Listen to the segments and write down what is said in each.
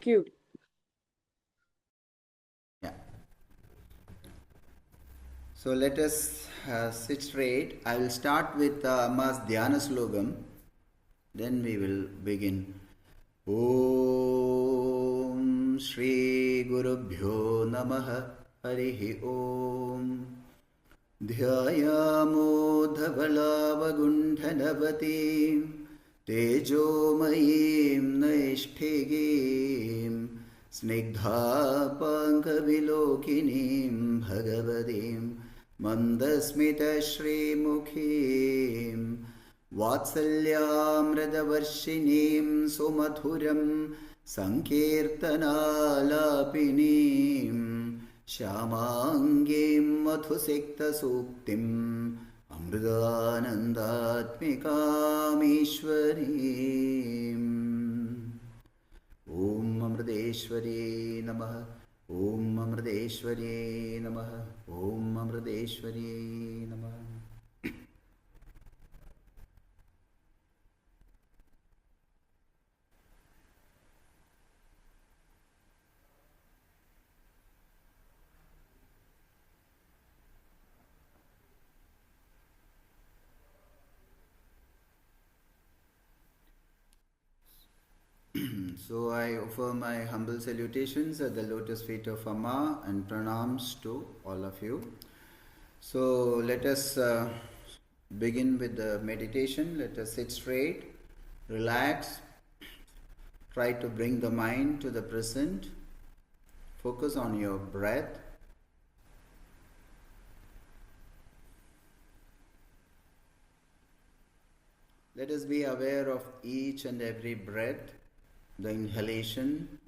you. Yeah. So let us sit straight. I will start with Amma's Dhyana Slogam. Then we will begin. Om Shri Gurubhyo Namaha Harihi Om Dhyayamo Dhavalavagunఠనవతీం तेजोमयीं नैष्ठिकीं स्निग्धापङ्कविलोकिनीं भगवतीं मन्दस्मितश्रीमुखीं वात्सल्यामृतवर्षिणीं सुमधुरं सङ्कीर्तनालापिनीं श्यामाङ्गीं मधुसिक्तसूक्तिम् अमृतानन्दात्मिकामीश्वरीम् ॐ अमृतेश्वर्यै नमः ॐ अमृतेश्वर्यै नमः ॐ अमृतेश्वर्यै नमः. So I offer my humble salutations at the lotus feet of Amma and pranams to all of you. So let us begin with the meditation. Let us sit straight, relax, try to bring the mind to the present, focus on your breath. Let us be aware of each and every breath, the inhalation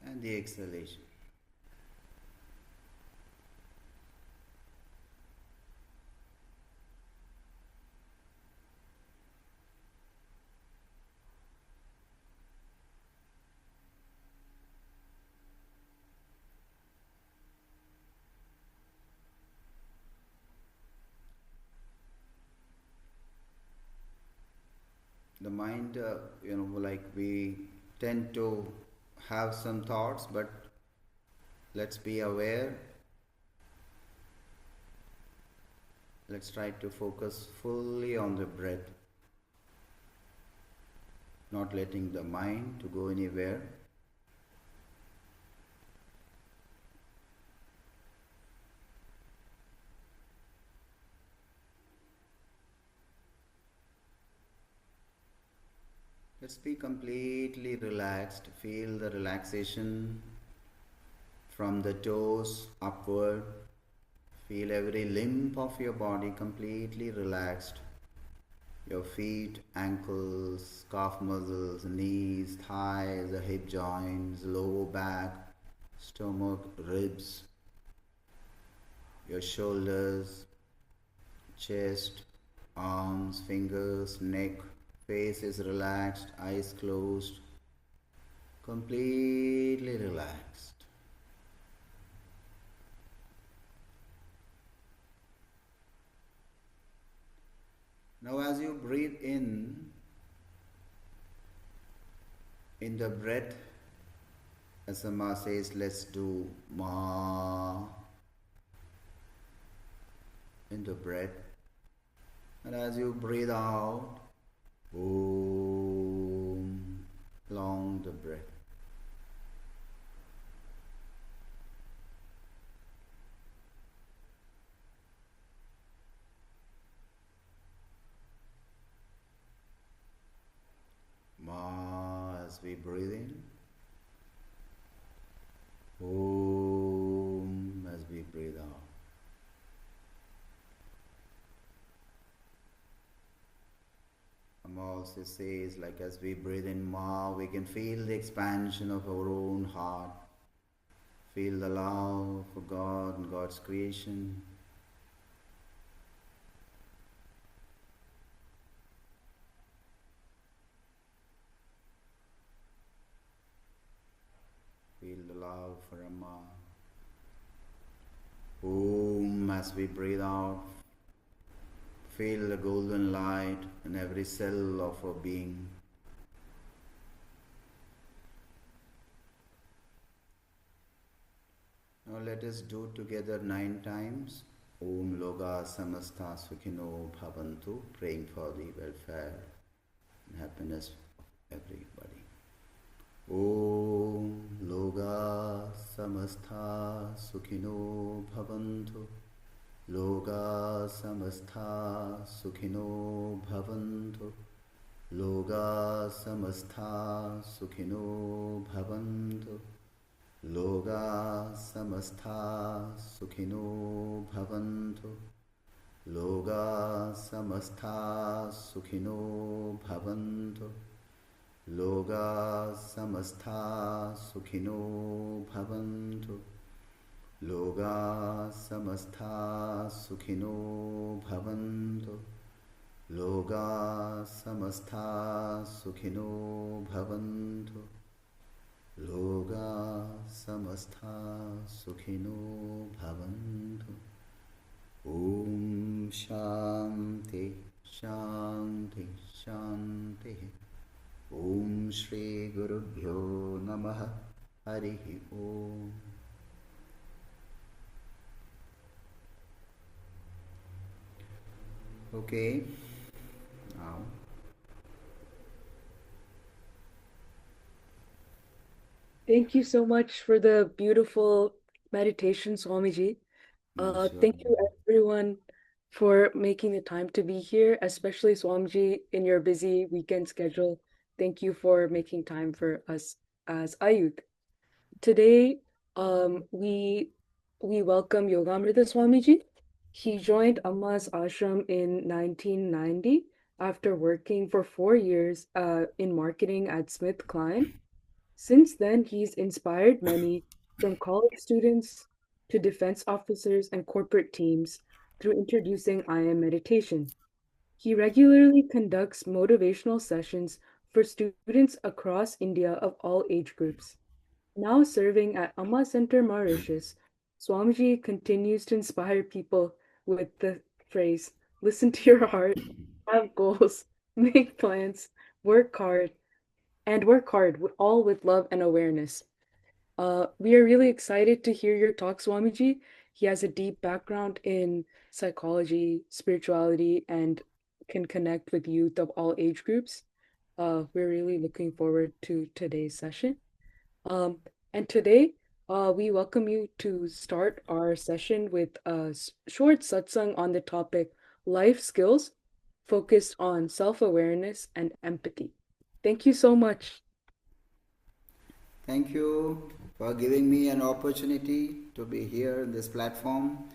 and the exhalation. The mind, like we tend to have some thoughts, but let's be aware. Let's try to focus fully on the breath, not letting the mind to go anywhere. Let's be completely relaxed. Feel the relaxation from the toes upward. Feel every limb of your body completely relaxed. Your feet, ankles, calf muscles, knees, thighs, the hip joints, lower back, stomach, ribs, your shoulders, chest, arms, fingers, neck. Face is relaxed, eyes closed, completely relaxed. Now as you breathe in the breath, as Amma says, let's do Ma in the breath. And as you breathe out, Om, along the breath. Ma as we breathe in. Om as we breathe out. Amma also says, like as we breathe in Ma, we can feel the expansion of our own heart, feel the love for God and God's creation. Feel the love for Amma. Om as we breathe out, Feel the golden light in every cell of our being. Now let us do together 9 times. Om Loga Samastha Sukhino Bhavantu, praying for the welfare and happiness of everybody. Om Loga Samastha Sukhino Bhavantu. Loga Samastha Sukhino Bhavantu. Loga Samastha Sukhino Bhavantu. Loga Samastha Sukhino Bhavantu. Loga Samastha Sukhino Bhavantu. Loga Samastha Sukhino Bhavantu. Loga Samastha Sukhino Bhavantu. Loga Samastha Sukhino Bhavantu. Loga Samastha Sukhino Bhavantu. Om Shanti Shanti Shanti. Om Shri Gurubhyo Namaha. Harihi Om. Okay, now Thank you so much for the beautiful meditation, Swamiji. most Thank welcome. you everyone for making the time to be here, especially Swamiji in your busy weekend schedule. Thank you for making time for us as AYUDH. Today, we welcome Yogamrita Swamiji. He joined Amma's ashram in 1990 after working for 4 years in marketing at SmithKline. Since then, he's inspired many, from college students to defense officers and corporate teams, through introducing I am meditation. He regularly conducts motivational sessions for students across India of all age groups. Now serving at Amma Center, Mauritius, Swamiji continues to inspire people with the phrase, listen to your heart, have goals, make plans, work hard, work hard, all with love and awareness. We are really excited to hear your talk, Swamiji. He has a deep background in psychology, spirituality, and can connect with youth of all age groups. We're really looking forward to today's session. Um, and today, we welcome you to start our session with a short satsang on the topic life skills focused on self-awareness and empathy. Thank you so much. Thank you for giving me an opportunity to be here in this platform.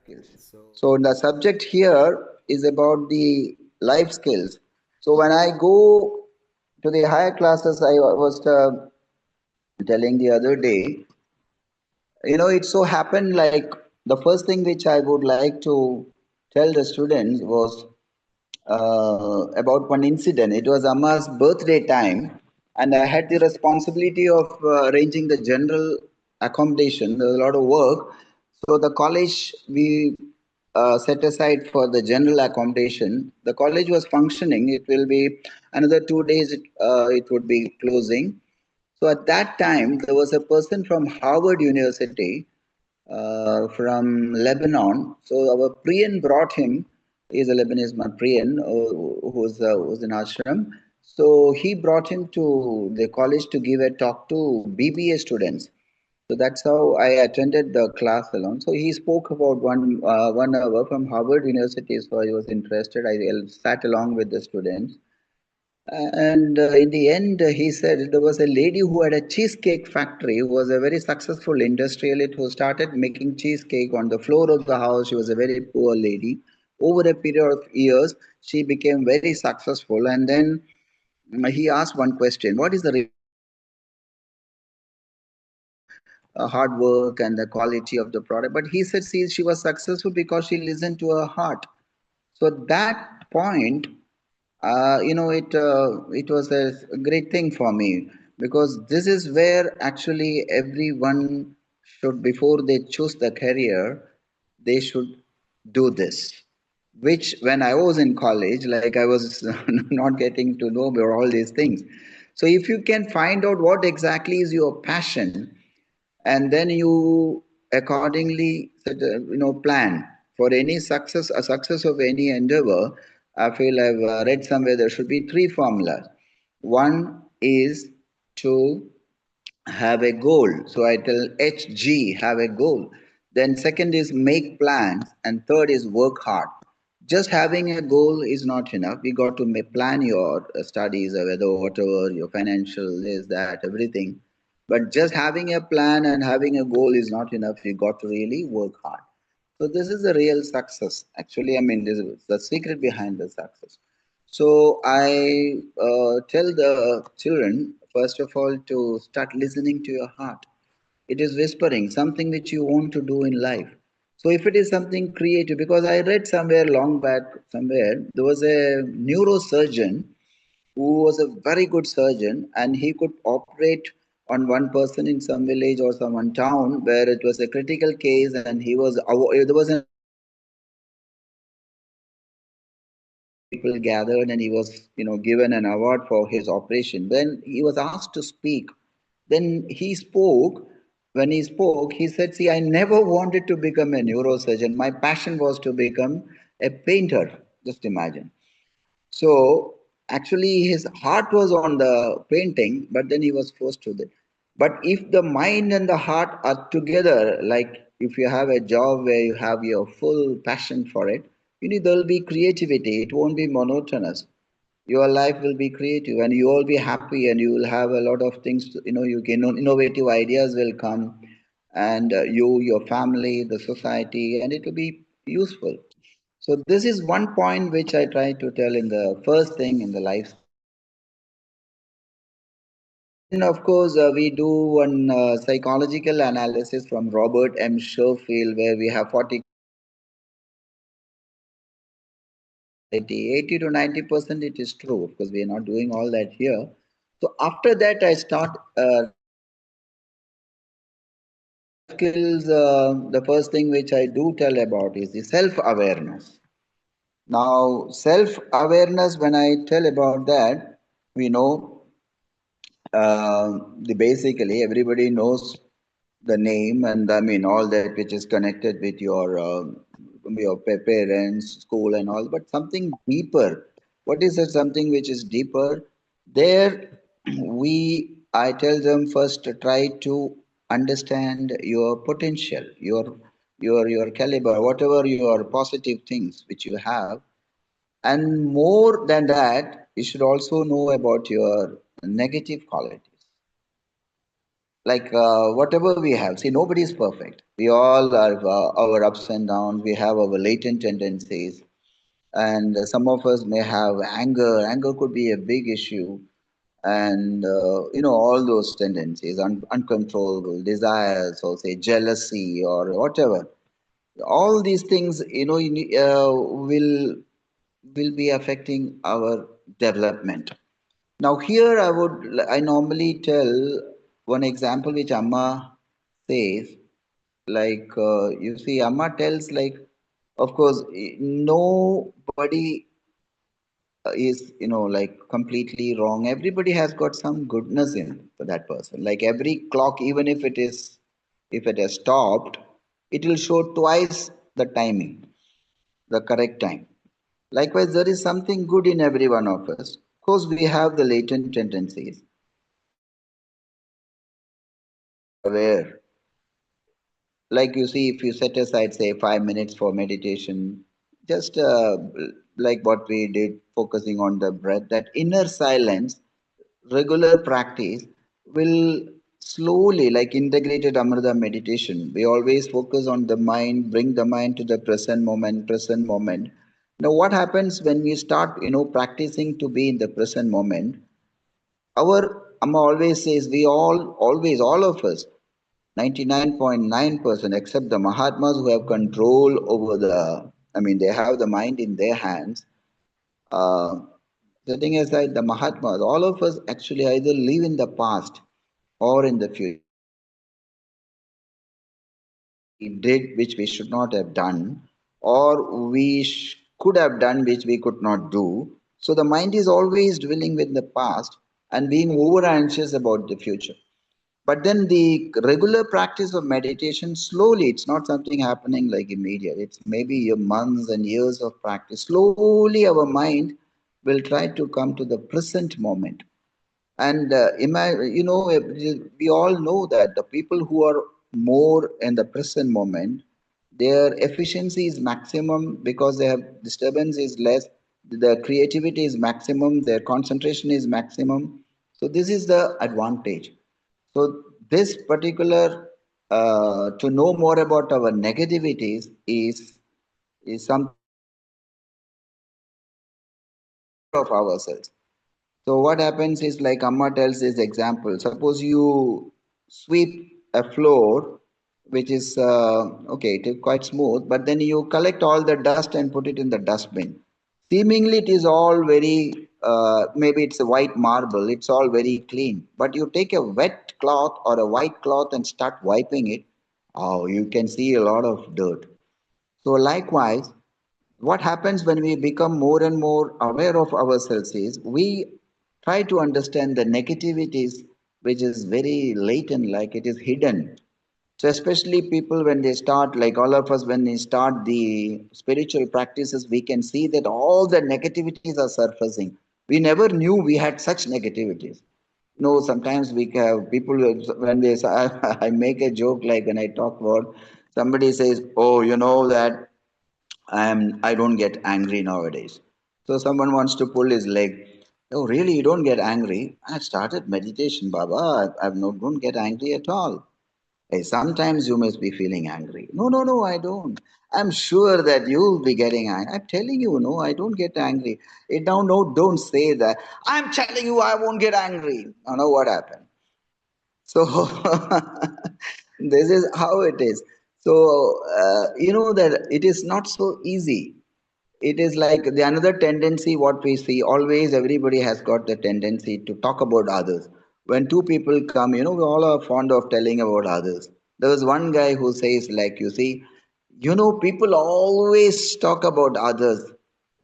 Skills. So, So the subject here is about the life skills. So when I go to the higher classes, I was telling the other day, it so happened like the first thing which I would like to tell the students was about one incident. It was Amma's birthday time, and I had the responsibility of arranging the general accommodation. There was a lot of work, so the college we set aside for the general accommodation. The college was functioning. It will be another 2 days. It would be closing. So at that time, there was a person from Harvard University from Lebanon. So our Priyan brought him. He's a Lebanese man, Priyan, who's in ashram. So he brought him to the college to give a talk to BBA students. So that's how I attended the class alone. So he spoke about 1 hour from Harvard University. So I was interested. I sat along with the students. And in the end, he said there was a lady who had a cheesecake factory, who was a very successful industrialist who started making cheesecake on the floor of the house. She was a very poor lady. Over a period of years, she became very successful. And then he asked one question: what is the hard work and the quality of the product? But he said, see, she was successful because she listened to her heart. So at that point, it was a great thing for me, because this is where actually everyone should, before they choose the career, they should do this. which when I was in college, like I was not getting to know about all these things. So if you can find out what exactly is your passion, and then you accordingly plan for any success, a success of any endeavor. I feel I've read somewhere there should be three formulas. One is to have a goal. So I tell HG, have a goal. Then second is make plans, and third is work hard. Just having a goal is not enough. You got to plan your studies, or whether whatever your financial is, that everything. But just having a plan and having a goal is not enough. You got to really work hard. So this is the real success. Actually, I mean, this is the secret behind the success. So I tell the children, first of all, to start listening to your heart. It is whispering something which you want to do in life. So if it is something creative, because I read somewhere long back, somewhere, there was a neurosurgeon who was a very good surgeon, and he could operate on one person in some village or some one town where it was a critical case, and there was an people gathered, and he was given an award for his operation. Then he was asked to speak. Then he spoke. When he spoke, he said, see, I never wanted to become a neurosurgeon. My passion was to become a painter. Just imagine. So actually, his heart was on the painting, but then he was forced to it. But if the mind and the heart are together, like if you have a job where you have your full passion for it, there will be creativity. It won't be monotonous. Your life will be creative, and you will be happy, and you will have a lot of things. You can innovative ideas will come, and you, your family, the society, and it will be useful. So this is one point which I try to tell in the first thing in the life. Then, of course, we do one psychological analysis from Robert M. Sherfield, where we have 80 to 90% it is true. Of course, we are not doing all that here. So after that, I start skills. The first thing which I do tell about is the self-awareness. Now, self-awareness, when I tell about that, we know the basically everybody knows the name, and I mean all that which is connected with your parents, school, and all. But something deeper. What is it? Something which is deeper. There, I tell them first to try to understand your potential, your caliber, whatever your positive things which you have, and more than that, you should also know about your negative qualities. Like whatever we have, see, nobody is perfect. We all have our ups and downs. We have our latent tendencies, and some of us may have anger could be a big issue, and all those tendencies, uncontrollable desires, or say jealousy or whatever. All these things will be affecting our development. Now here I normally tell one example which Amma says, like you see, Amma tells, like, of course, nobody is like completely wrong. Everybody has got some goodness in for that person. Like every clock, even if it has stopped, it will show twice the timing, the correct time. Likewise, there is something good in every one of us. Of course, we have the latent tendencies. Aware, like you see, if you set aside say 5 minutes for meditation, just like what we did, focusing on the breath, that inner silence, regular practice will slowly, like integrated amrita meditation, we always focus on the mind, bring the mind to the present moment. Now what happens when we start practicing to be in the present moment? Our Amma always says, we all of us, 99.9%, except the Mahatmas who have control over I mean, they have the mind in their hands. Uh, Setting aside the Mahatmas, all of us actually either live in the past or in the future. We did which we should not have done, or we could have done which we could not do. So the mind is always dwelling with the past and being over anxious about the future. But then the regular practice of meditation, slowly, it's not something happening like immediate. It's maybe your months and years of practice. Slowly, our mind will try to come to the present moment. And we all know that the people who are more in the present moment, their efficiency is maximum because they have disturbance is less, the creativity is maximum, their concentration is maximum. So this is the advantage. So this particular to know more about our negativities is something which we need to be aware of ourselves. So what happens is like Amma tells this example. Suppose you sweep a floor, which is okay, it is quite smooth, but then you collect all the dust and put it in the dustbin. Seemingly, it is all very maybe it's a white marble. It's all very clean. But you take a wet cloth or a white cloth and start wiping it. Oh, you can see a lot of dirt. So likewise, what happens when we become more and more aware of ourselves is we try to understand the negativities which is very latent, like it is hidden. So especially people when they start, like all of us, when we start the spiritual practices, we can see that all the negativities are surfacing. We never knew we had such negativities. No, sometimes we have people when they say, I make a joke like when I talk about somebody says, "Oh, you know that I don't get angry nowadays." So someone wants to pull his leg. Oh, really? You don't get angry? I started meditation, Baba. I've not don't get angry at all. Hey, sometimes you must be feeling angry. No, no, no, I don't. I'm sure that you'll be getting angry. I'm telling you, no, I don't get angry. No, no, don't say that. I'm telling you, I won't get angry. I know what happened. So this is how it is. So you know that it is not so easy. It is like the another tendency what we see always everybody has got the tendency to talk about others. When two people come, we all are fond of telling about others. There was one guy who says like, you see, people always talk about others.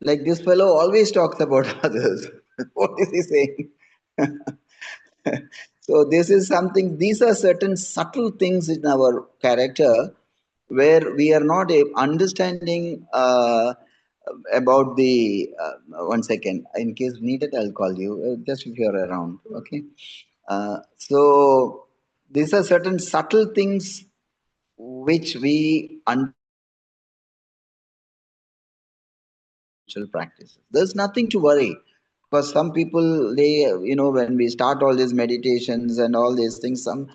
Like this fellow always talks about others. What is he saying? So this is something, these are certain subtle things in our character where we are not understanding about the one second, in case needed I'll call you just if you're around, okay. So these are certain subtle things which we understand when we start our spiritual practices. There's nothing to worry because some people they when we start all these meditations and all these things, some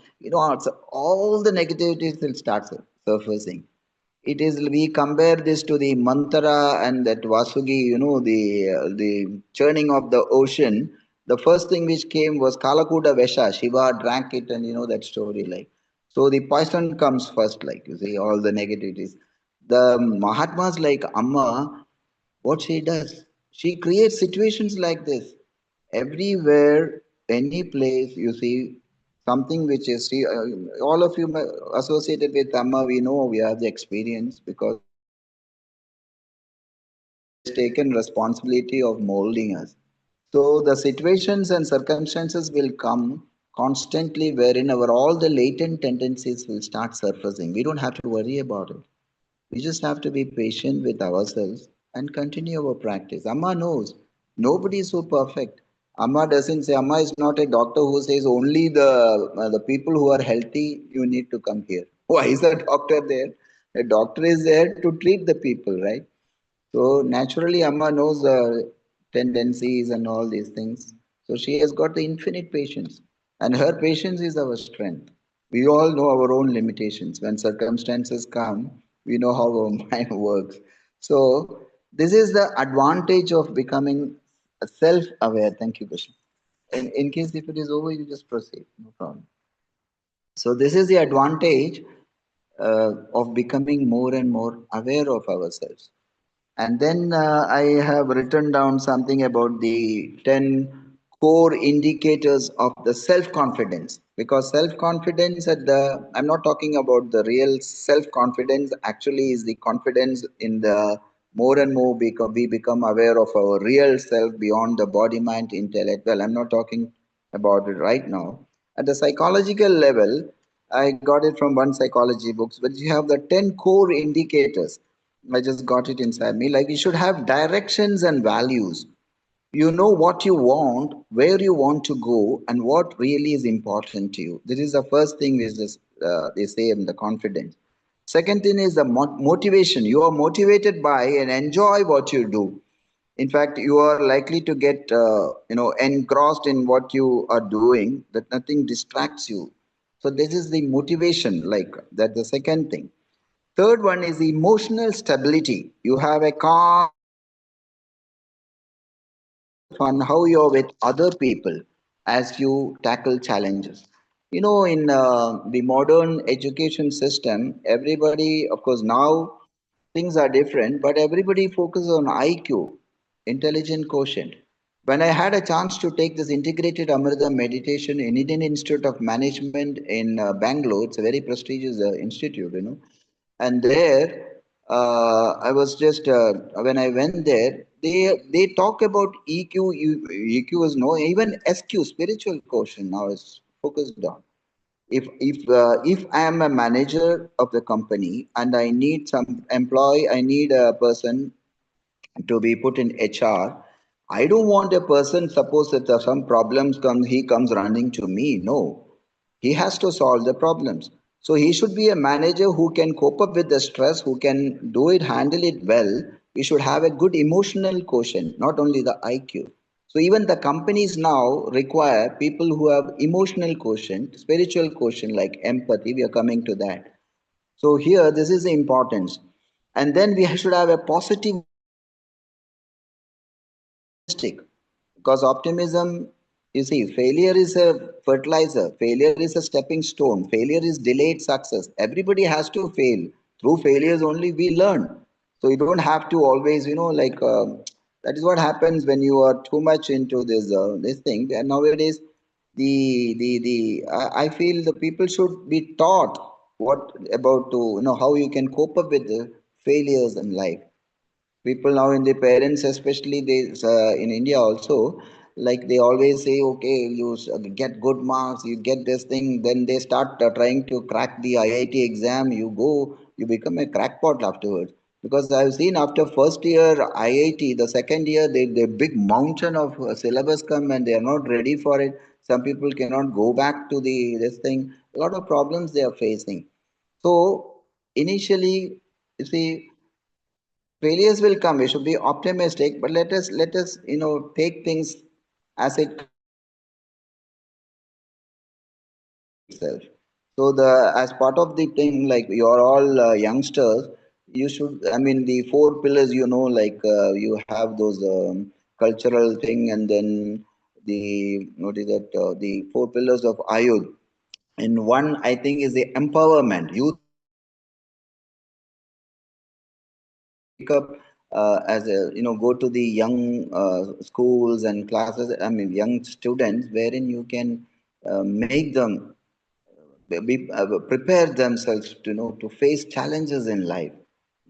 all the negativities will start surfacing. It is we compare this to the mantra and that Vasugi, the churning of the ocean. The first thing which came was Kalakuta Vesha. Shiva drank it, and you know that story. Like so, the poison comes first. Like you see, all the negativities. The Mahatmas like Amma, what she does, she creates situations like this everywhere, any place you see something which is see, all of you associated with Amma, we know we have the experience because she has taken responsibility of molding us. So the situations and circumstances will come constantly wherein our all the latent tendencies will start surfacing. We don't have to worry about it. We just have to be patient with ourselves and continue our practice. Amma knows nobody is so perfect. Amma doesn't say, Amma is not a doctor who says only the people who are healthy you need to come here. Why is a doctor there? A doctor is there to treat the people, right? So naturally, Amma knows the tendencies and all these things. So she has got the infinite patience, and her patience is our strength. We all know our own limitations. When circumstances come, we know how our mind works. So this is the advantage of becoming self-aware. Thank you, Krishna. In case if it is over, you just proceed. No problem. So this is the advantage of becoming more and more aware of ourselves. And then I have written down something about the 10 core indicators of the self confidence. Because self confidence, I'm not talking about the real self confidence, actually, is the confidence in the more and more we become aware of our real self beyond the body, mind, intellect. Well, I'm not talking about it right now. At the psychological level, I got it from one psychology books, but you have the 10 core indicators. I just got it inside me. Like, you should have directions and values. You know what you want, where you want to go, and what really is important to you. This is the first thing which they say in the confidence. Second thing is the motivation. You are motivated by and enjoy what you do. In fact, you are likely to get engrossed in what you are doing, that nothing distracts you. So this is the motivation, like that. The second thing. Third one is emotional stability. You have a calm on how you're with other people as you tackle challenges. In the modern education system, everybody, of course, now things are different, but everybody focuses on IQ, intelligent quotient. When I had a chance to take this integrated Amrita meditation in Indian Institute of Management in Bangalore, it's a very prestigious institute, and there I was just when I went there, they talk about EQ. EQ is no, even SQ, spiritual quotient, now is focused on. If I am a manager of the company and I need some employee, I need a person to be put in HR. I don't want a person, suppose if there some problems come, he comes running to me. No, he has to solve the problems. So he should be a manager who can cope up with the stress, who can do it, handle it well. He should have a good emotional quotient, not only the IQ. So even the companies now require people who have emotional quotient, spiritual quotient like empathy. We are coming to that. So here, this is the importance. And then we should have a positive optimistic, because optimism, you see, failure is a fertilizer, failure is a stepping stone, failure is delayed success. Everybody has to fail. Through failures only we learn. So you don't have to always, that is what happens when you are too much into this thing. And nowadays, I feel the people should be taught what about to, how you can cope up with the failures in life. People now, in the parents especially, they in India also, like they always say, okay, you get good marks, you get this thing, then they start trying to crack the IIT exam. You become a crackpot afterwards, because I've seen after first year IIT, the second year, the big mountain of syllabus come and they are not ready for it. Some people cannot go back to the this thing. A lot of problems they are facing. So initially, you see, failures will come. We should be optimistic, but let us take things as it itself. So the as part of the thing, like you're all youngsters, you should. I mean, the four pillars. Like you have those cultural thing, and then the what is that? The four pillars of AYUDH. And one, I think, is the empowerment. Youth pick up as a go to the young schools and classes. I mean, young students, wherein you can make them prepare themselves to to face challenges in life.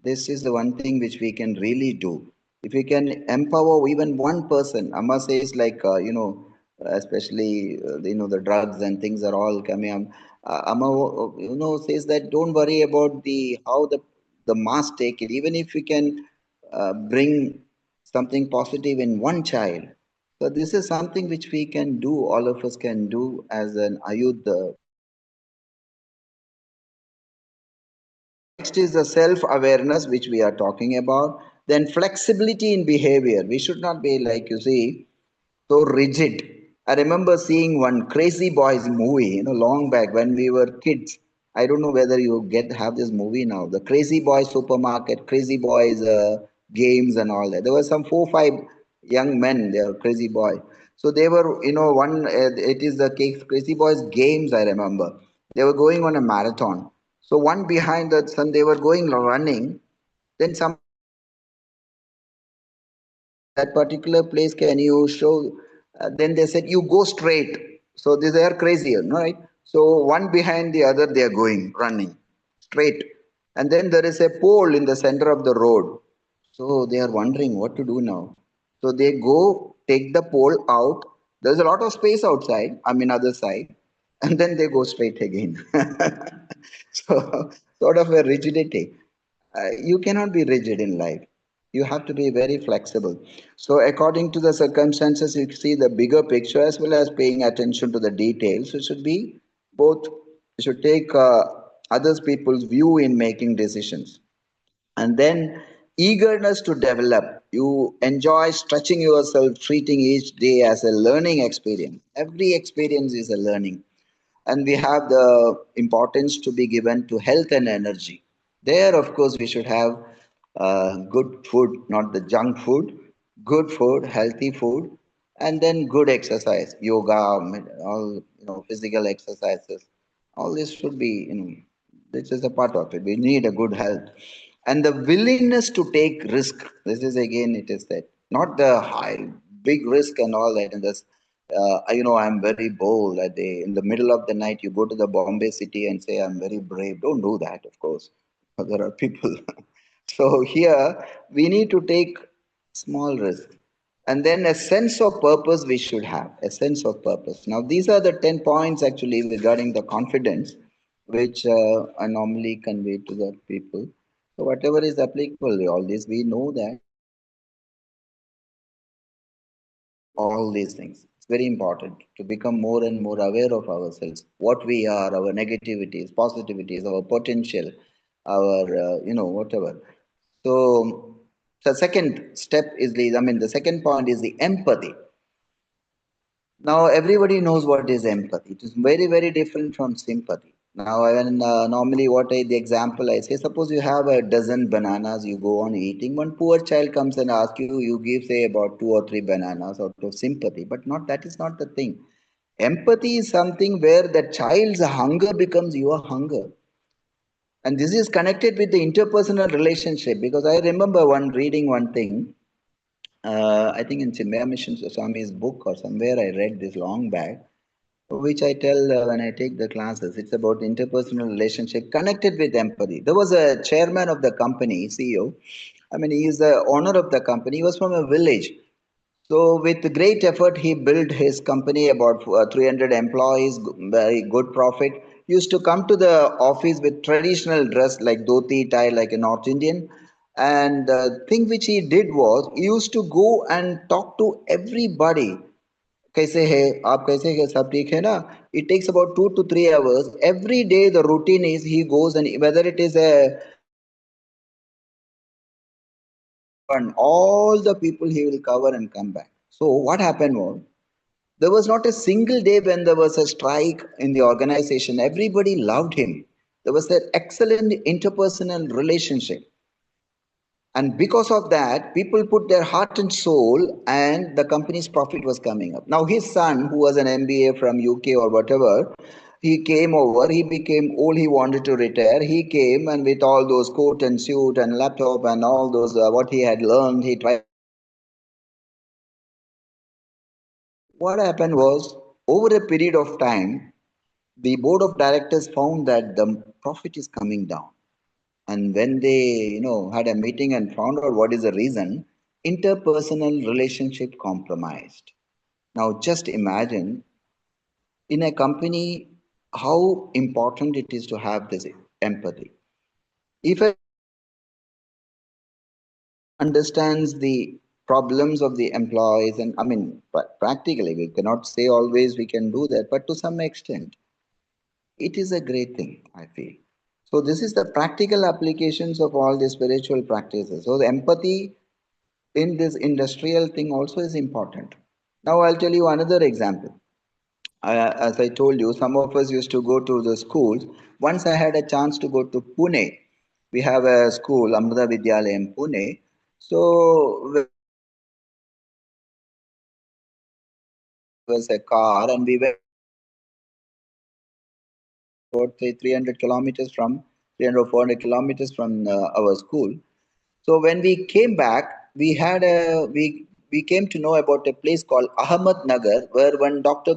This is the one thing which we can really do. If we can empower even one person. Amma says, like especially the drugs and things are all coming up. Amma says that don't worry about the how the mass take it. Even if we can bring something positive in one child. So this is something which we can do, all of us can do as an Ayudh. Next is the self awareness, which we are talking about. Then flexibility in behavior. We should not be, like you see, so rigid. I remember seeing one Crazy Boys movie, long back when we were kids. I don't know whether you have this movie now. The Crazy Boys supermarket, Crazy Boys games and all that. There were some 4, 5 young men. They are crazy boys. So they were, one. It is the Crazy Boys games. I remember they were going on a marathon. So one behind the sun, they were going running. Then some that particular place, can you show? Then they said, you go straight. So they are crazier, right? So one behind the other, they are going running straight. And then there is a pole in the center of the road. So they are wondering what to do now. So they go take the pole out. There's a lot of space outside, I mean other side, and then they go straight again. So sort of a rigidity. You cannot be rigid in life. You have to be very flexible. So according to the circumstances, you see the bigger picture as well as paying attention to the details. It should be both. You should take others people's view in making decisions, and then eagerness to develop. You enjoy stretching yourself, treating each day as a learning experience. Every experience is a learning. And we have the importance to be given to health and energy. There, of course, we should have good food, not the junk food, good food, healthy food, and then good exercise, yoga, all physical exercises. All this should be, this is a part of it. We need a good health and the willingness to take risk. This is again, it is that not the high, big risk and all that. And this, I'm very bold. In the middle of the night, you go to the Bombay city and say, I'm very brave. Don't do that, of course. There are people. So here we need to take small risks. And then a sense of purpose we should have, a sense of purpose. Now, these are the 10 points actually regarding the confidence, which I normally convey to the people. So, whatever is applicable, all this, we know that all these things. It's very important to become more and more aware of ourselves, what we are, our negativities, positivities, our potential, our, whatever. So, the second step is the second point is the empathy. Now, everybody knows what is empathy. It is very, very different from sympathy. Now, when normally the example I say, suppose you have a dozen bananas, you go on eating. One poor child comes and asks you, you give say about two or three bananas out of sympathy, but not that is not the thing. Empathy is something where the child's hunger becomes your hunger. And this is connected with the interpersonal relationship because I remember reading one thing. I think in Chinmaya Mission Swami's book or somewhere I read this long back, which I tell when I take the classes. It's about interpersonal relationship connected with empathy. There was a chairman of the company, CEO. I mean, he is the owner of the company. He was from a village. So, with great effort, he built his company about 300 employees, very good profit. He used to come to the office with traditional dress like dhoti, tie like a North Indian. And the thing which he did was, he used to go and talk to everybody. कैसे है आप कैसे है सब ठीक है ना it takes about 2 to 3 hours every day. The routine is he goes and whether it is a and all the people he will cover and come back. So what happened was there was not a single day when there was a strike in the organization. Everybody loved him. There was an excellent interpersonal relationship. And because of that, people put their heart and soul, and the company's profit was coming up. Now, his son, who was an MBA from UK or whatever, he came over, he became old, he wanted to retire. He came and with all those coat and suit and laptop and all those, what he had learned, he tried. What happened was, over a period of time, the board of directors found that the profit is coming down. And when they, had a meeting and found out what is the reason, interpersonal relationship compromised. Now, just imagine in a company how important it is to have this empathy. If a understands the problems of the employees, and I mean, practically, we cannot say always we can do that, but to some extent, it is a great thing, I feel. So, this is the practical applications of all the spiritual practices. So, the empathy in this industrial thing also is important. Now, I'll tell you another example. As I told you, some of us used to go to the schools. Once I had a chance to go to Pune. We have a school, Amrita Vidyalaya in Pune. So, there was a car, and we went about 300 kilometers from 300 or 400 kilometers from our school. So when we came back, we came to know about a place called Ahmednagar, where one doctor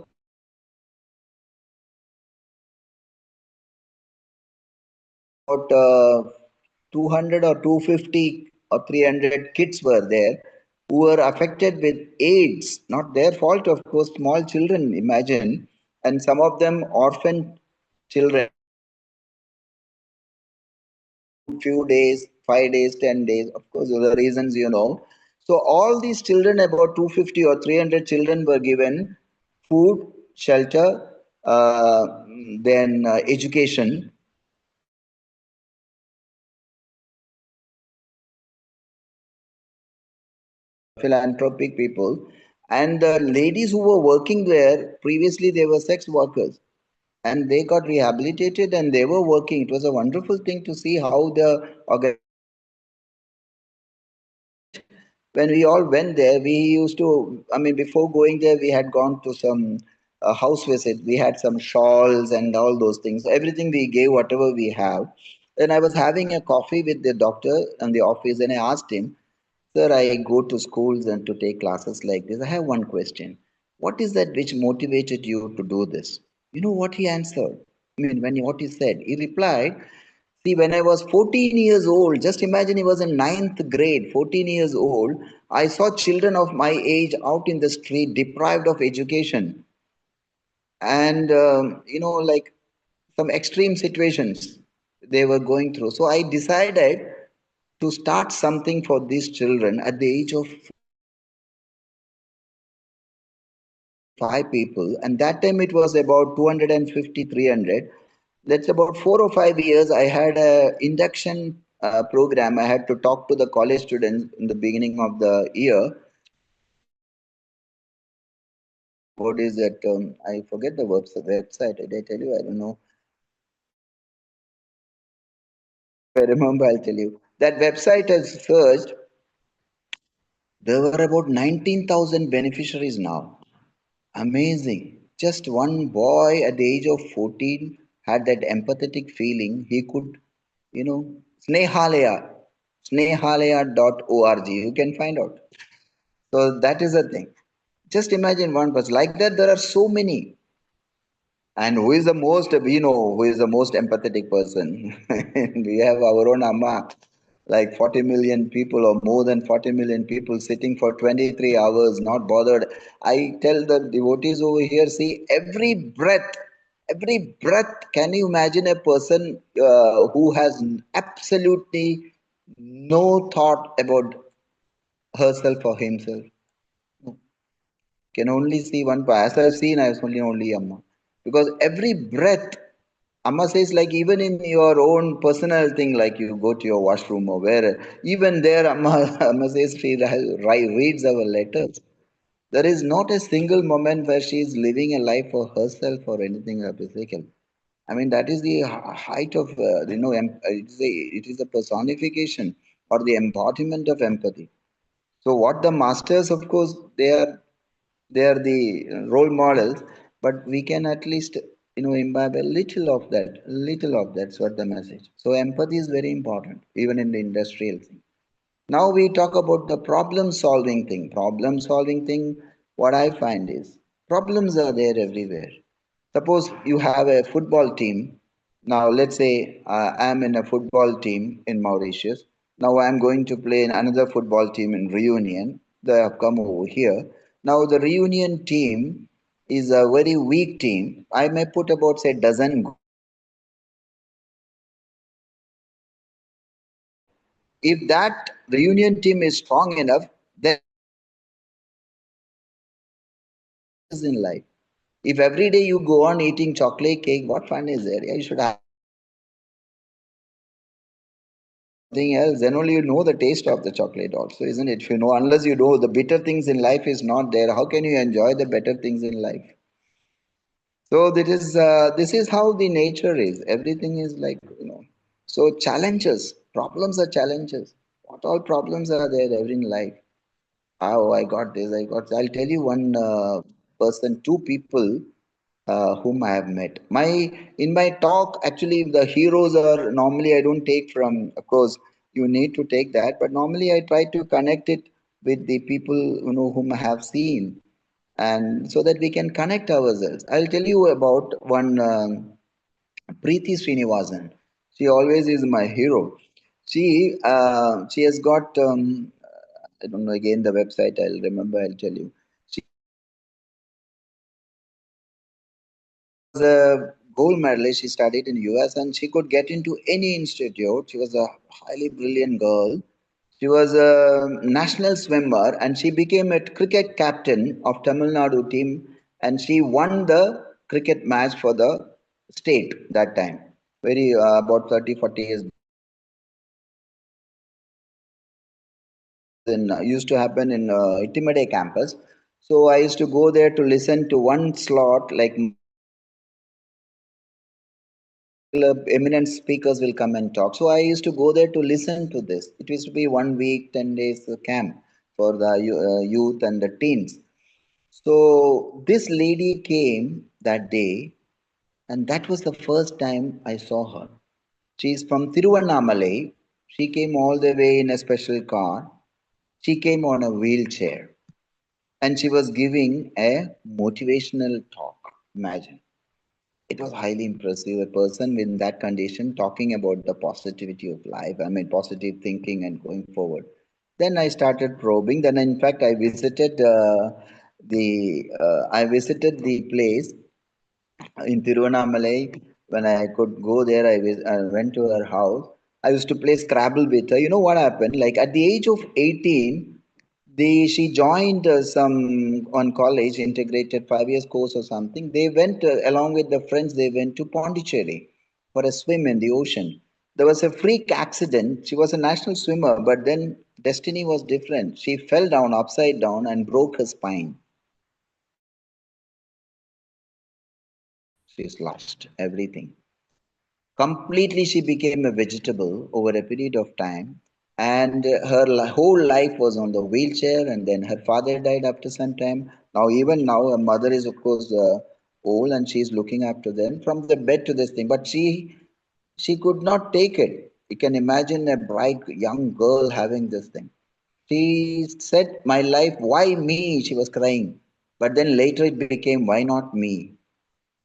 about 200 or 250 or 300 kids were there who were affected with AIDS. Not their fault, of course, small children, imagine, and some of them orphan children, few days, 5 days, 10 days, of course, the reasons you know. So all these children, about 250 or 300 children were given food, shelter, then education. Philanthropic people, and the ladies who were working there previously, they were sex workers, and they got rehabilitated and they were working. It was a wonderful thing to see how the when we all went there, we used to, I mean, before going there, we had gone to some house visit. We had some shawls and all those things. Everything we gave, whatever we have. Then I was having a coffee with the doctor in the office, and I asked him, Sir, I go to schools and to take classes like this. I have one question. What is that which motivated you to do this? You know what he answered? I mean, what he said, he replied, see, when I was 14 years old, just imagine he was in ninth grade, 14 years old, I saw children of my age out in the street deprived of education and, like some extreme situations they were going through. So I decided to start something for these children at the age of five people, and that time it was about 250, 300. That's about 4 or 5 years. I had a induction program. I had to talk to the college students in the beginning of the year. What is that? I forget the website. Did I tell you? I don't know. If I remember, I'll tell you. That website has searched. There were about 19,000 beneficiaries now. Amazing. Just one boy at the age of 14 had that empathetic feeling. He could, Snehalaya, snehalaya.org. You can find out. So that is the thing. Just imagine one person. Like that, there are so many. And who is the most, we know who is the most empathetic person. We have our own Amma, like 40 million people or more than 40 million people sitting for 23 hours, not bothered. I tell the devotees over here, see, every breath, can you imagine a person who has absolutely no thought about herself or himself? Can only see one path. As I've seen, I've only Amma. Because every breath, Amma says, like even in your own personal thing, like you go to your washroom or where, even there, Amma, Amma says she reads our letters. There is not a single moment where she is living a life for herself or anything physical. I mean, that is the height of, it is a personification or the embodiment of empathy. So, what the masters, of course, they are the role models, but we can at least imbibe a little of that's what the message. So empathy is very important even in the industrial thing. Now we talk about the problem solving thing. What I find is problems are there everywhere. Suppose you have a football team. Now, let's say I'm in a football team in Mauritius. Now, I'm going to play in another football team in Reunion. They have come over here. Now, the Reunion team is a very weak team. I may put about, say, dozen. If that Reunion team is strong enough, then is in life. If every day you go on eating chocolate cake, what fun is there? Yeah, you should have something else, then only you know the taste of the chocolate also, isn't it? If you know, unless you know the bitter things in life is not there, how can you enjoy the better things in life? So this is how the nature is. Everything is like, so challenges, problems are challenges. What all problems are there ever in life? Oh, I got this, I'll tell you one person, two people whom I have met. In my talk, actually, the heroes are normally I don't take from. Of course, you need to take that, but normally I try to connect it with the people whom I have seen, and so that we can connect ourselves. I'll tell you about one Preeti Srinivasan. She always is my hero. She has got I don't know again the website. I'll remember. I'll tell you. She was a gold medalist. She studied in US and she could get into any institute. She was a highly brilliant girl. She was a national swimmer and she became a cricket captain of Tamil Nadu team and she won the cricket match for the state that time. Very about 30, 40 years. In used to happen in Itimade campus. So I used to go there to listen to one slot like eminent speakers will come and talk. So I used to go there to listen to this. It used to be 1 week, 10 days camp for the youth and the teens. So this lady came that day, and that was the first time I saw her. She's from Tiruvannamalai. She came all the way in a special car. She came on a wheelchair and she was giving a motivational talk. Imagine. It was highly impressive. A person in that condition talking about the positivity of life, I mean, positive thinking and going forward. Then I started probing. Then, in fact, I visited the place in Tiruvannamalai. When I could go there, I went to her house. I used to play Scrabble with her. You know what happened? Like at the age of 18, she joined some on college integrated 5 years course or something. They went along with the friends. They went to Pondicherry for a swim in the ocean. There was a freak accident. She was a national swimmer, but then destiny was different. She fell down upside down and broke her spine. She's lost everything. Completely, she became a vegetable over a period of time, and her whole life was on the wheelchair. And then her father died after some time. Now, even now, her mother is, of course, old, and she's looking after them from the bed to this thing. But she could not take it. You can imagine a bright young girl having this thing. She said, "My life, why me?" She was crying. But then later it became, "Why not me?"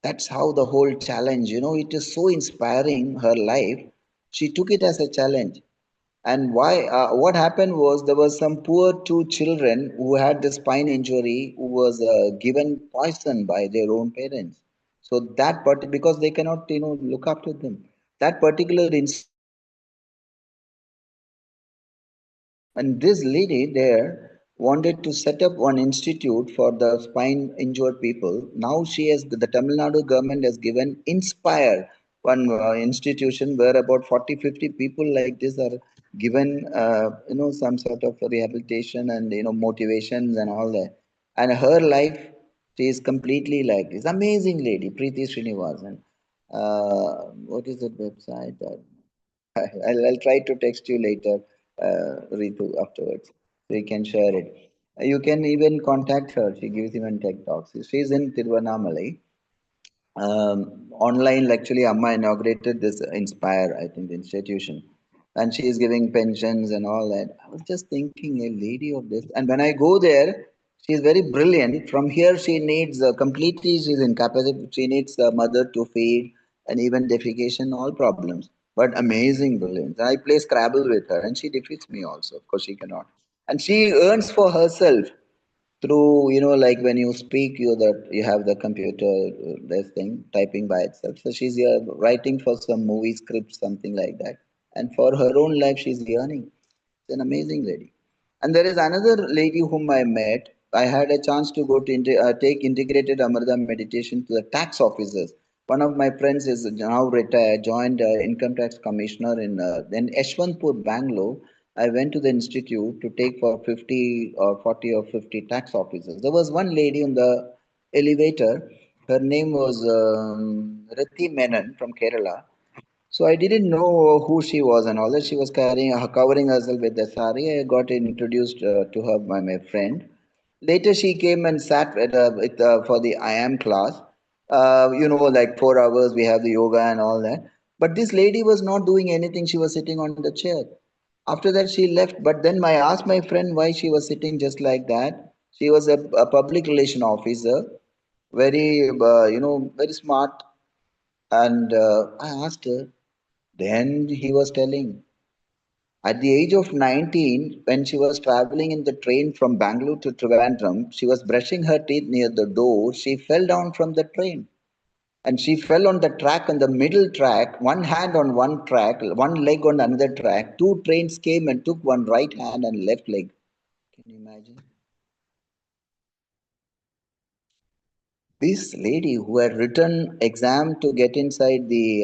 That's how the whole challenge, it is so inspiring her life. She took it as a challenge. And what happened was there was some poor two children who had the spine injury who was given poison by their own parents. So that part, because they cannot, look after them. That particular and this lady there wanted to set up one institute for the spine injured people. Now the Tamil Nadu government has given Inspire, one institution where about 40, 50 people like this are given, some sort of rehabilitation and, motivations and all that. And her life, she is completely like this. Amazing lady, Preeti Srinivasan. What is that website? I'll try to text you later, Ritu, afterwards, so you can share it. You can even contact her. She gives even tech talks. She's in Tiruvannamalai. Online, actually, Amma inaugurated this Inspire, I think, the institution. And she is giving pensions and all that. I was just thinking, a lady of this. And when I go there, she is very brilliant. From here, she needs completely, she's incapacitated. She needs a mother to feed and even defecation, all problems. But amazing brilliance. I play Scrabble with her and she defeats me also. Of course, she cannot. And she earns for herself through, like when you speak, you have the computer this thing typing by itself. So she's writing for some movie script, something like that, and for her own life she's earning. It's an amazing lady. And there is another lady whom I met. I had a chance to go to take integrated Amrita meditation to the tax officers. One of my friends is now retired, joined income tax commissioner in Yeshwantpur, Bangalore. I went to the institute to take for 50 or 40 or 50 tax officers. There was one lady on the elevator. Her name was Rati Menon from Kerala. So I didn't know who she was and all that. She was covering herself with the sari. I got introduced to her by my friend. Later, she came and sat for the I am class. Like 4 hours, we have the yoga and all that. But this lady was not doing anything. She was sitting on the chair. After that, she left. But then I asked my friend why she was sitting just like that. She was a public relation officer, very, very smart. And I asked her. Then he was telling. At the age of 19, when she was traveling in the train from Bangalore to Trivandrum, she was brushing her teeth near the door. She fell down from the train and she fell on the track, on the middle track, one hand on one track, one leg on another track. Two trains came and took one right hand and left leg. Can you imagine? This lady who had written exam to get inside the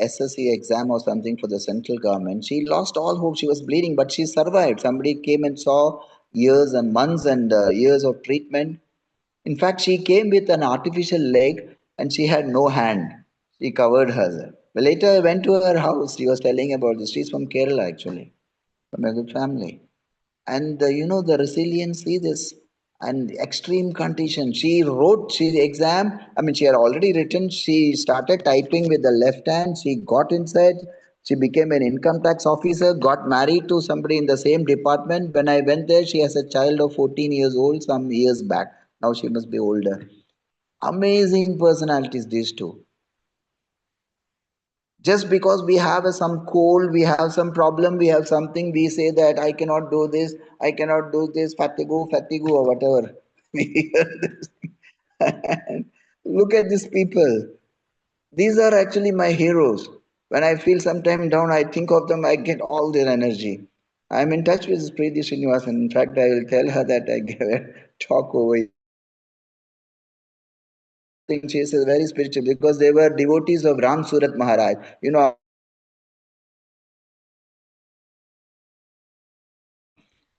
SSC exam or something for the central government, she lost all hope. She was bleeding, but she survived. Somebody came and saw years and months and years of treatment. In fact, she came with an artificial leg and she had no hand. She covered herself. But later I went to her house. She was telling about this. She's from Kerala actually, from a good family. And the resilience, see this, and extreme condition. She wrote, she exam, I mean, she had already written, she started typing with the left hand, she got inside, she became an income tax officer, got married to somebody in the same department. When I went there, she has a child of 14 years old some years back. Now she must be older. Amazing personalities, these two. Just because we have some cold, we have some problem, we have something, we say that I cannot do this, I cannot do this, fatigue, or whatever. We hear this. And look at these people. These are actually my heroes. When I feel sometime down, I think of them, I get all their energy. I'm in touch with Preeti Srinivasan. In fact, I will tell her that I gave a talk over here. I think she is very spiritual because they were devotees of Ram Surat Maharaj.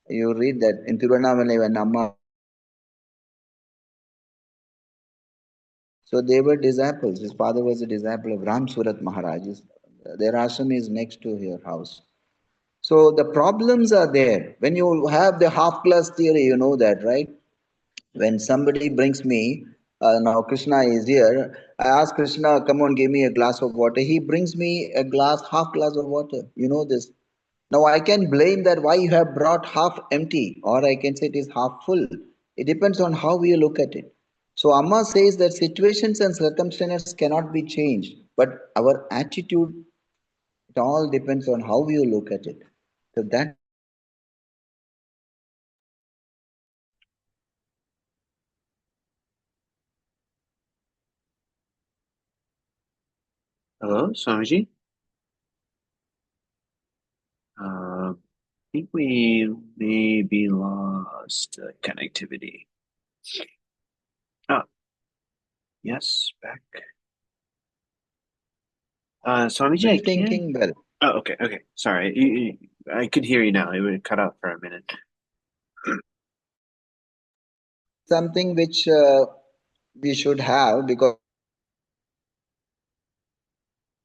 You read that in Tiruvannamalai when Amma. So they were disciples. His father was a disciple of Ram Surat Maharaj. Their ashram is next to your house. So the problems are there. When you have the half class theory, you know that, right? When somebody brings me, now Krishna is here, I ask Krishna, come on, give me a glass of water. He brings me a glass, half glass of water. You know this. Now I can blame that why you have brought half empty, or I can say it is half full. It depends on how we look at it. So Amma says that situations and circumstances cannot be changed, but our attitude, it all depends on how you look at it. So that Hello, Swamiji. I think we maybe lost connectivity. Oh, yes, back. Swamiji, I still can't. thinking well. Oh, okay. Sorry, I could hear you now. It would cut out for a minute. Something which we should have because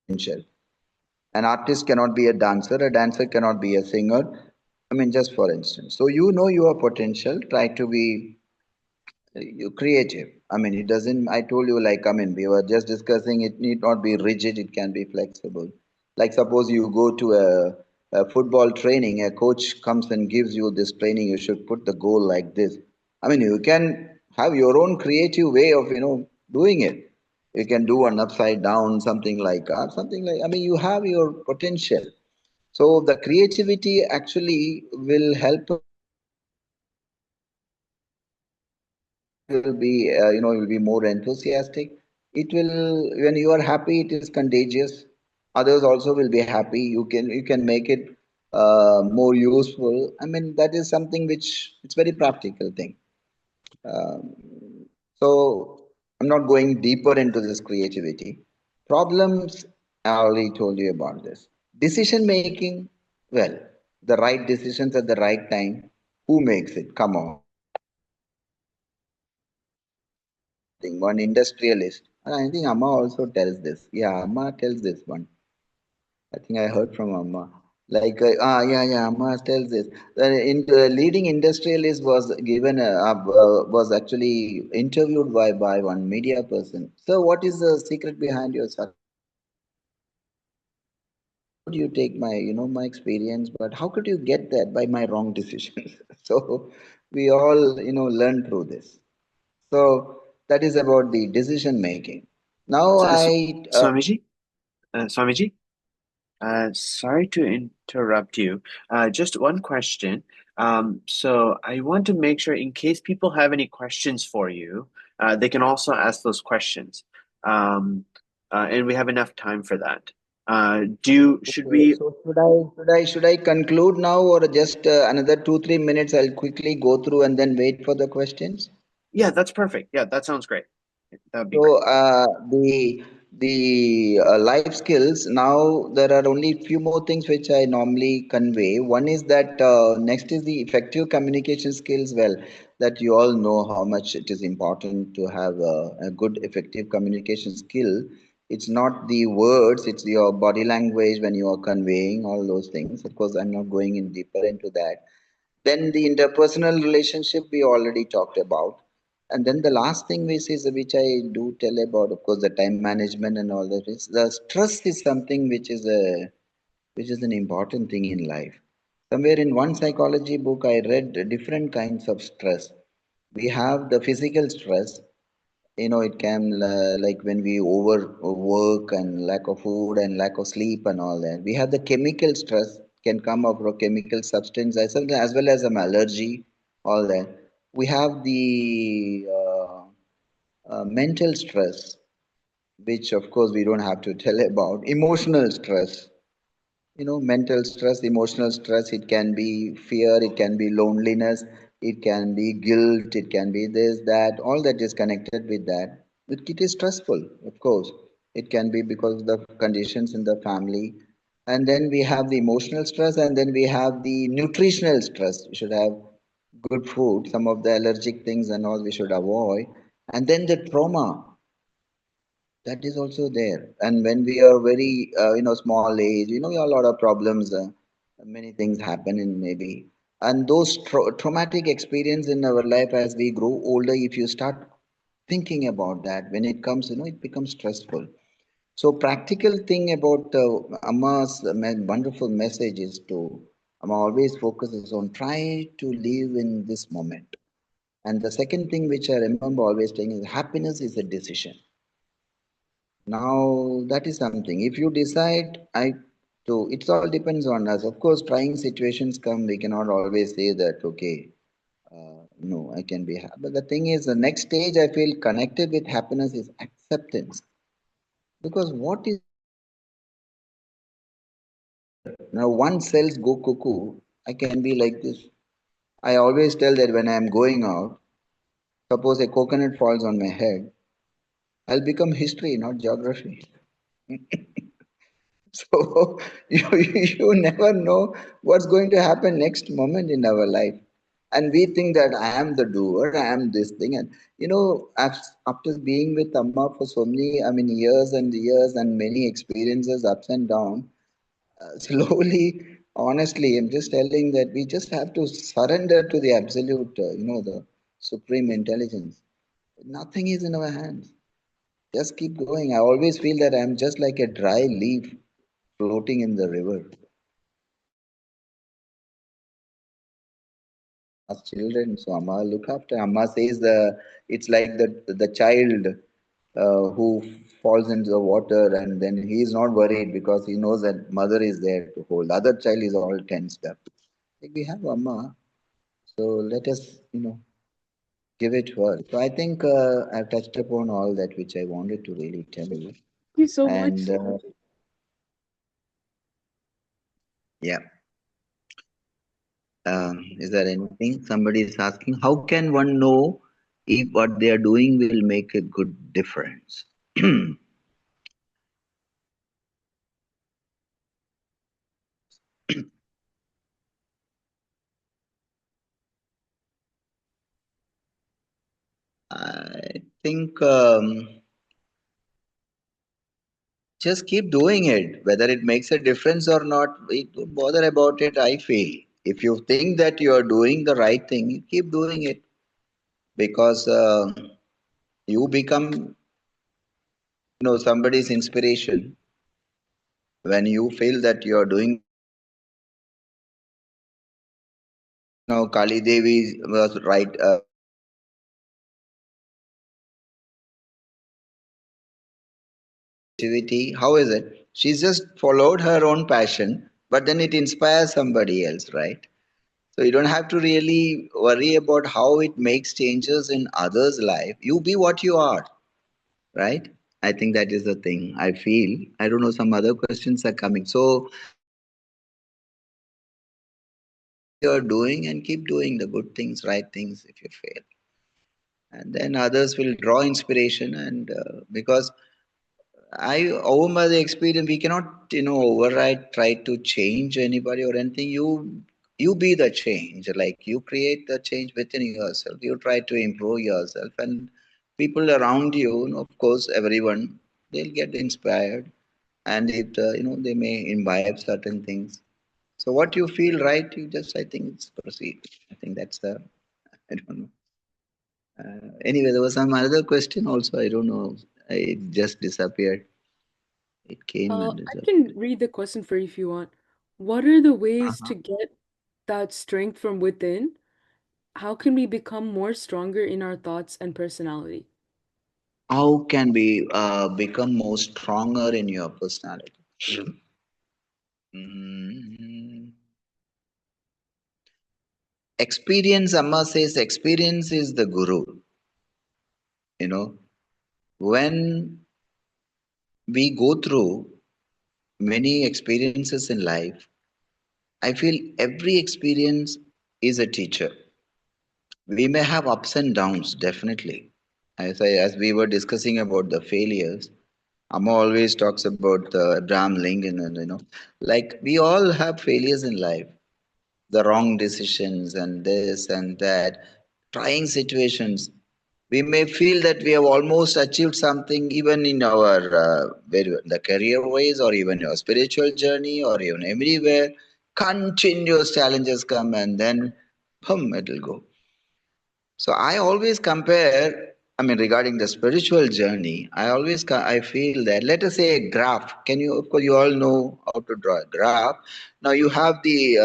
potential. An artist cannot be a dancer cannot be a singer. I mean, just for instance. So you know your potential, try to be you creative. I mean, it doesn't, I told you, like, I mean, we were just discussing, it need not be rigid, it can be flexible. Like, suppose you go to a football training, a coach comes and gives you this training, you should put the goal like this. I mean, you can have your own creative way of, doing it. You can do an upside down, something like, I mean, you have your potential. So the creativity actually will help will be you'll be more enthusiastic. It will, when you are happy, it is contagious. Others also will be happy. You can make it more useful. I mean, that is something which it's very practical thing. um, so I'm not going deeper into this creativity problems. I already told you about this. Decision making, well, the right decisions at the right time. Who makes it? Come on. Thing, one industrialist. And I think Amma also tells this. Yeah, Amma tells this one. I think I heard from Amma. Like, yeah, Amma tells this. The leading industrialist was given, was actually interviewed by one media person. So, what is the secret behind your success? How do you take my experience, but how could you get that by my wrong decisions? So, we all, learn through this. So, that is about the decision making. Now So, I Swamiji, Swamiji. Sorry to interrupt you. Just one question. So I want to make sure in case people have any questions for you, they can also ask those questions. Um, and we have enough time for that. Should Okay, we? so should I conclude now, or just another 2 3 minutes? I'll quickly go through and then wait for the questions. Yeah, that's perfect. Yeah, that sounds great. That would be great. So the life skills, now there are only few more things which I normally convey. One is that next is the effective communication skills. Well, that you all know how much it is important to have a good effective communication skill. It's not the words, it's your body language when you are conveying all those things. Of course, I'm not going in deeper into that. Then the interpersonal relationship we already talked about. And then the last thing which I do tell about, of course, the time management and all that is the stress is something which is an important thing in life. Somewhere in one psychology book, I read different kinds of stress. We have the physical stress, it can like when we overwork and lack of food and lack of sleep and all that. We have the chemical stress can come up from chemical substance as well as some allergy, all that. We have the mental stress, which of course we don't have to tell about. Emotional stress, mental stress, emotional stress, it can be fear, it can be loneliness, it can be guilt, it can be this, that, all that is connected with that. It is stressful, of course. It can be because of the conditions in the family. And then we have the emotional stress, and then we have the nutritional stress. We should have good food, some of the allergic things and all we should avoid. And then the trauma, that is also there. And when we are very small age, a lot of problems, many things happen in maybe. And those traumatic experience in our life, as we grow older, if you start thinking about that, when it comes, it becomes stressful. So practical thing about Amma's wonderful message is to Amma always focuses on try to live in this moment. And the second thing which I remember always saying is happiness is a decision. Now that is something. If you decide, it all depends on us. Of course, trying situations come. We cannot always say that. Okay, no, I can be happy. But the thing is, the next stage I feel connected with happiness is acceptance. Because what is now one cells go cuckoo. I can be like this. I always tell that when I am going out, suppose a coconut falls on my head, I'll become history, not geography. So you never know what's going to happen next moment in our life. And we think that I am the doer, I am this thing. And after being with Amma for so many, I mean, years and years and many experiences, ups and downs, slowly, honestly, I'm just telling that we just have to surrender to the absolute, the supreme intelligence. Nothing is in our hands. Just keep going. I always feel that I'm just like a dry leaf floating in the river. As children, so Amma look after. Amma says it's like the child who falls into the water and then he is not worried because he knows that mother is there to hold. The other child is all tensed up. Like we have Amma, so let us give it to her. So I think I've touched upon all that which I wanted to really tell you. Thank you so And much. yeah. Is there anything? Somebody is asking, how can one know if what they are doing will make a good difference? I think just keep doing it. Whether it makes a difference or not, don't bother about it, I feel. If you think that you are doing the right thing, keep doing it because you become somebody's inspiration when you feel that you are doing. Kali Devi was right. Activity. How is it? She's just followed her own passion, but then it inspires somebody else, right? So you don't have to really worry about how it makes changes in others' life. You be what you are, right? I think that is the thing I feel. I don't know, some other questions are coming. So whatever you're doing and keep doing the good things, right things if you fail. And then others will draw inspiration and because over my the experience, we cannot, override, try to change anybody or anything. You be the change. Like you create the change within yourself. You try to improve yourself, and people around you, of course, everyone, they'll get inspired, and they may imbibe certain things. So what you feel right, you just, I think, it's proceed. I think that's the, I don't know. Anyway, there was some other question also. I don't know. It just disappeared. It came and I can disappeared. read the question for you if you want. What are the ways Uh-huh. to get that strength from within? How can we become more stronger in our thoughts and personality? How can we become more stronger in your personality? Mm. Experience, Amma says, experience is the guru. You know, when we go through many experiences in life, I feel every experience is a teacher. We may have ups and downs, definitely. As we were discussing about the failures, Amma always talks about Abraham Lincoln, and like we all have failures in life, the wrong decisions and this and that, trying situations. We may feel that we have almost achieved something, even in our the career ways, or even your spiritual journey, or even everywhere. Continuous challenges come, and then, boom, it'll go. So I always compare, I mean, regarding the spiritual journey, I feel that, let us say a graph. Can you, of course, you all know how to draw a graph. Now you have the,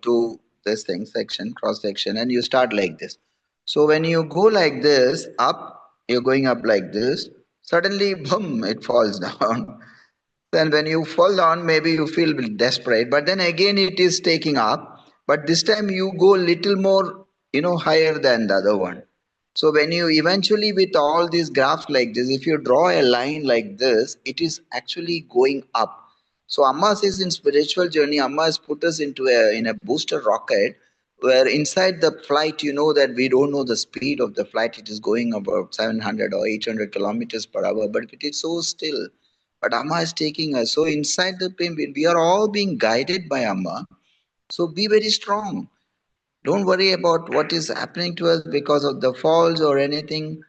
two, this thing, section, cross section, and you start like this. So when you go like this, up, you're going up like this, suddenly, boom, it falls down. Then when you fall down, maybe you feel desperate, but then again it is taking up. But this time you go little more, higher than the other one. So when you eventually, with all these graphs like this, if you draw a line like this, it is actually going up. So Amma says in spiritual journey, Amma has put us into a booster rocket where inside the flight, you know that we don't know the speed of the flight. It is going about 700 or 800 kilometers per hour, but it is so still. But Amma is taking us. So inside the pain, we are all being guided by Amma. So be very strong. Don't worry about what is happening to us because of the falls or anything.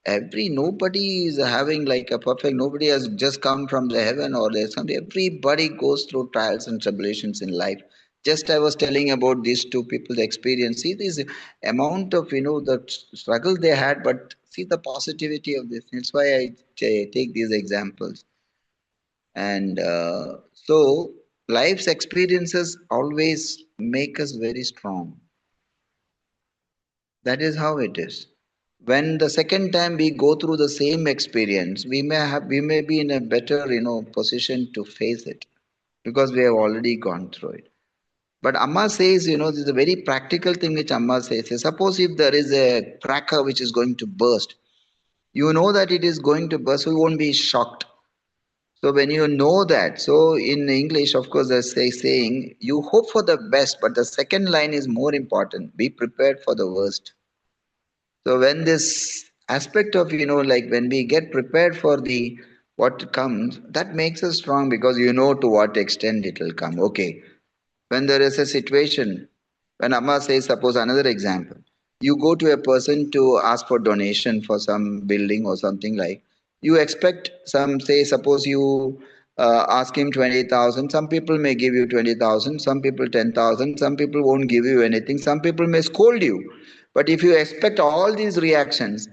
Nobody is having like a perfect, nobody has just come from the heaven or there's something. Everybody goes through trials and tribulations in life. Just I was telling about these two people's experience. See this amount of, the struggle they had, but see the positivity of this. That's why I take these examples. And so life's experiences always make us very strong. That is how it is. When the second time we go through the same experience, we may be in a better, position to face it because we have already gone through it. But Amma says, this is a very practical thing which Amma says. Suppose if there is a cracker which is going to burst, you know that it is going to burst, so you won't be shocked. So when you know that, so in English, of course, there's a saying, you hope for the best, but the second line is more important. Be prepared for the worst. So when this aspect of, like when we get prepared for the what comes, that makes us strong because you know to what extent it will come. Okay. When there is a situation, when Amma says, suppose another example, you go to a person to ask for donation for some building or something like, you expect some, say, suppose you ask him 20,000, some people may give you 20,000, some people 10,000, some people won't give you anything, some people may scold you. But if you expect all these reactions,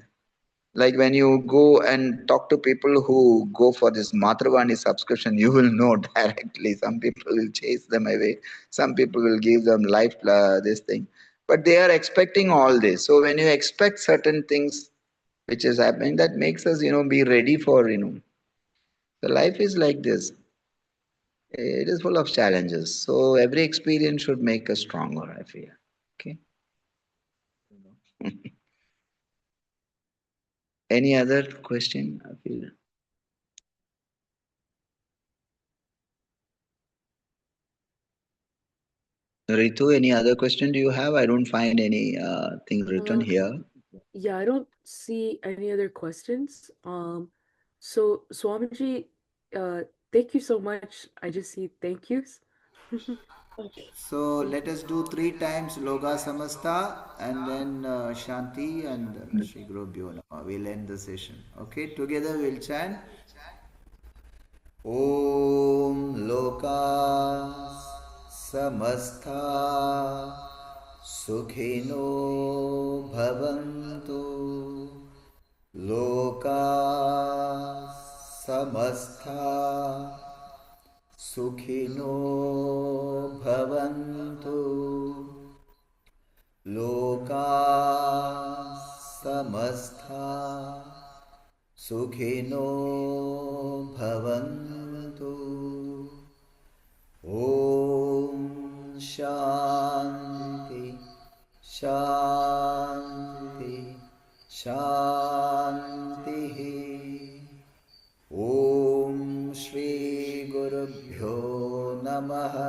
like when you go and talk to people who go for this Matravani subscription, you will know directly. Some people will chase them away. Some people will give them life, this thing. But they are expecting all this. So when you expect certain things which is happening, that makes us, be ready for, So life is like this. It is full of challenges. So every experience should make us stronger, I feel. Okay. Any other question? I feel. Ritu, any other question do you have? I don't find any things written Uh, here. yeah, I don't see any other questions. So Swamiji, thank you so much. I just see thank yous. Okay, So thank let you. us do three times Loga Samasta and then Shanti and Shri Guru Bhyo Namah. We'll end the session. Okay, together we'll chant Om Loka Samastha Sukhino Bhavantu Loka Samastha Sukhino Bhavantu Loka Samastha Sukhino Bhavantu Om Shanti Shanti Shanti Om Shri Guru Bhyo Namaha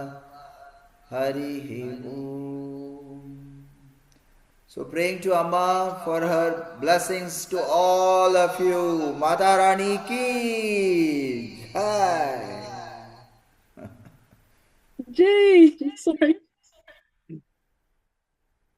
Harihi Om. So praying to Amma for her blessings to all of you. Mata Rani ki Jai. Jay, sorry.